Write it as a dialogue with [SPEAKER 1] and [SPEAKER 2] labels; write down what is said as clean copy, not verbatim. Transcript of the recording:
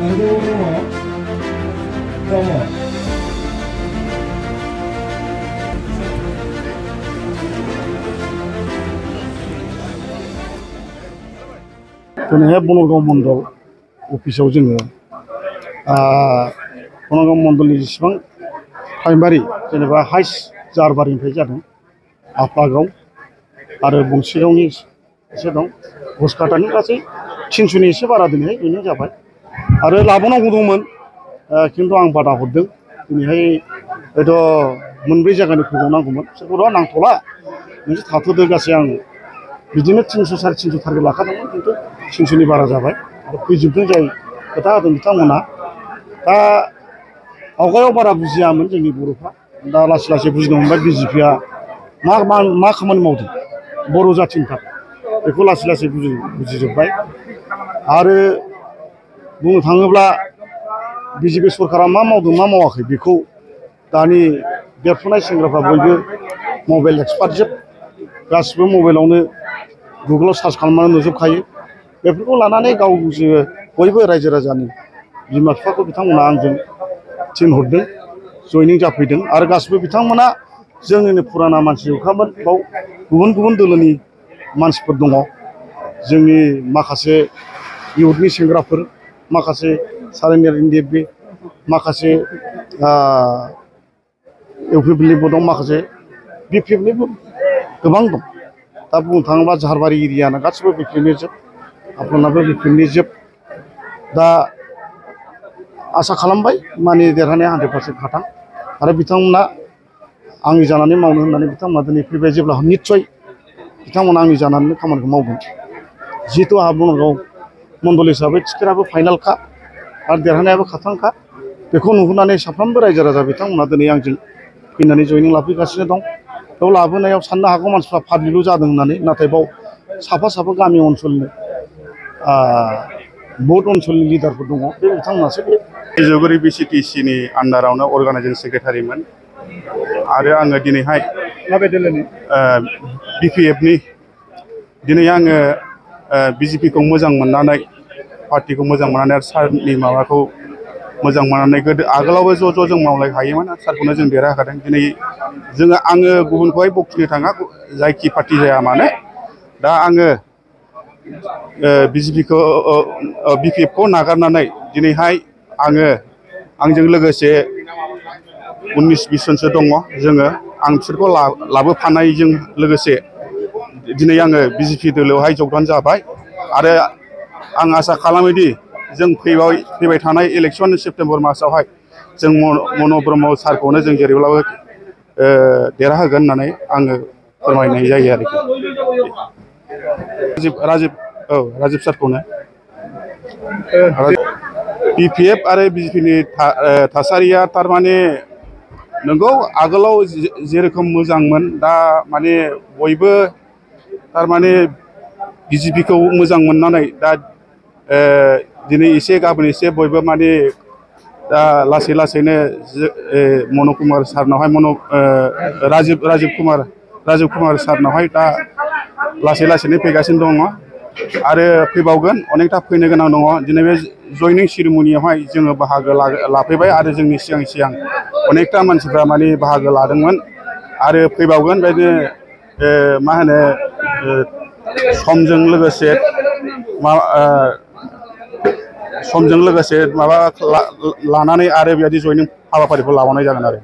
[SPEAKER 1] दिनैहाय बनगाव मण्डल अफिसाव जोङो बनगाव मण्डलनि जेसेबां प्राइमारि जेनेबा हाइस जारबारिनिफ्राय जादों आफलागाव आरो बंसिगावनि एसे दं घसकाटानि गासै 300नि एसे बारा दिनैहाय जयनिं जाबाय आरो लाबावनांगौ दंमोन खिन्थु आं बादा हरदों दिनैहाय हयथ' मोनब्रै जायगानि फैबावनांगौमोन बिसोरखौथ' नांथ'ला नोंसोर थाथ'दो गासै आं बिदिनो 300 350 टारगेट लाखादोंमोन खिन्थु 300नि बारा जाबाय आरो फैजोबदों जाय खोथा होदों बिथांमोना दा आवगायाव बारा बुजियामोन जोंनि बर'फ्रा दा लासै लासै बुजिनो हमबाय बिजेपिआ मा खामानि मावदों बर' जाथिनि थाखाय बेखौ लासै लासै बुजिजोब्बाय आरो बुंनो थाङोब्ला बिजेपि सरकारा मा मावदों मा मावाखै बेखौ दानि देरफुनाय सेंग्राफ्रा बयबो मबाइल एक्सपार्ट जोब गासिबो मबाइलावनो गुगोलाव सार्च खालामनानै नुजोबखायो बेफोरखौ लानानै गाव बयबो रायजो राजानि बिमा बिफाखौ बिथांमोना आंजों थिनहरदों जयनिं जाफैदों आरो गासिबो बिथांमोना जोंनिनो फुराना मानसिखामोन बाव गुबुन गुबुन दोलोनि मानसिफोर दङ जोंनि माखासे इउथनि सेंग्राफोर माखासे सारेनियर एनडिएफबि माखासे इउपिपिएलनिबो दं माखासे बिपिएफनिबो गोबां दं दा बुंनो थाङोब्ला झारबारि एरियाना गासिबो बिपिएफनि जोब आपनाबो बिपिएफनि जोब दा आसा खालामबाय माने देरहानाया 100% खाथां आरो बिथांमोना आंनि जानानै मावनो होननानै बिथांमोना दिनै फैबाय जेब्ला निस्सय बिथांमोना आंनि जानानै खामानिखौ मावगोन जिहेतु आंहा बनगाव मण्डल हिसाबै टिकेटआबो फाइनालखा आरो देरहानायाबो खाथांखा बेखौ नुहुरनानै साफ्रोमबो रायजो राजा बिथांमोना दिनै आंजों फैनानै जयनिं लाफैगासिनो दं बेयाव लाबोनायाव साननो हागौ मानसिफ्रा पाब्लिकल' जादों होननानै नाथाय बाव साफा साफा गामि ओनसोलनि बहुत ओनसोलनि लिडारफोर दङ बे बिथांमोनासो बे
[SPEAKER 2] जोबोरै बिसिटिसिनि आन्डारावनो अर्गानाइजिं सेक्रेटारिमोन आरो आङो दिनैहाय बिपिएफनि दिनै आङो बिजेपिखौ मोजां मोननानै पार्टिखौ मोजां मोननानै आरो सारनि माबाखौ मोजां मोननानै गोदो आगोलावबो ज' ज' जों मावलायखायोमोन सारखौनो जों देरहाखादों दिनै आङो गुबुनखौहाय बखिनो थाङा जायखि पार्टि जाया मानो दा आङो बिपिएफखौ नागारनानै दिनैहाय आंजों लोगोसे 19-20 जनसो दङ जोङो आं बिसोरखौ लाबोफानायजों लोगोसे दिनै आङो बिजेपि दोलोआवहाय जगदान जाबाय आरो आं आसा खालामोदि जों फैबाय थानाय इलेक्सन सेप्तेम्बर मासावहाय जों मन' ब्रह्म सारखौनो जों जेरैब्लाबो देरहाहोगोन होननानै आङो फोरमायनाय जायो आरोखि राजिब सारखौनो बिपिएफ आरो बिजेपिनि थासारिया थारमाने नंगौ आगोलाव जेरोखोम मोजांमोन दा माने बयबो थारमाने बिजेपिखौ मोजां मोननानै दा दिनै एसे गाबोन एसे बयबो माने दा लासै लासैनो मन' कुमार सारनावहाय राजिब कुमार सारनावहाय दा लासै लासैनो फैगासिनो दङ आरो फैबावगोन अनेकथा फैनो गोनां दङ दिनै बे जयनिं सेरेमनियावहाय जोङो बाहागो लाफैबाय आरो जोंनि सिगां अनेकथा मानसिफ्रा माने बाहागो लादोंमोन आरो फैबावगोन बेदिनो मा होनो समजों लोगोसे माबा लानानै आरो बेबायदि जयनिं हाबाफारिखौ लाबावनाय जागोन आरो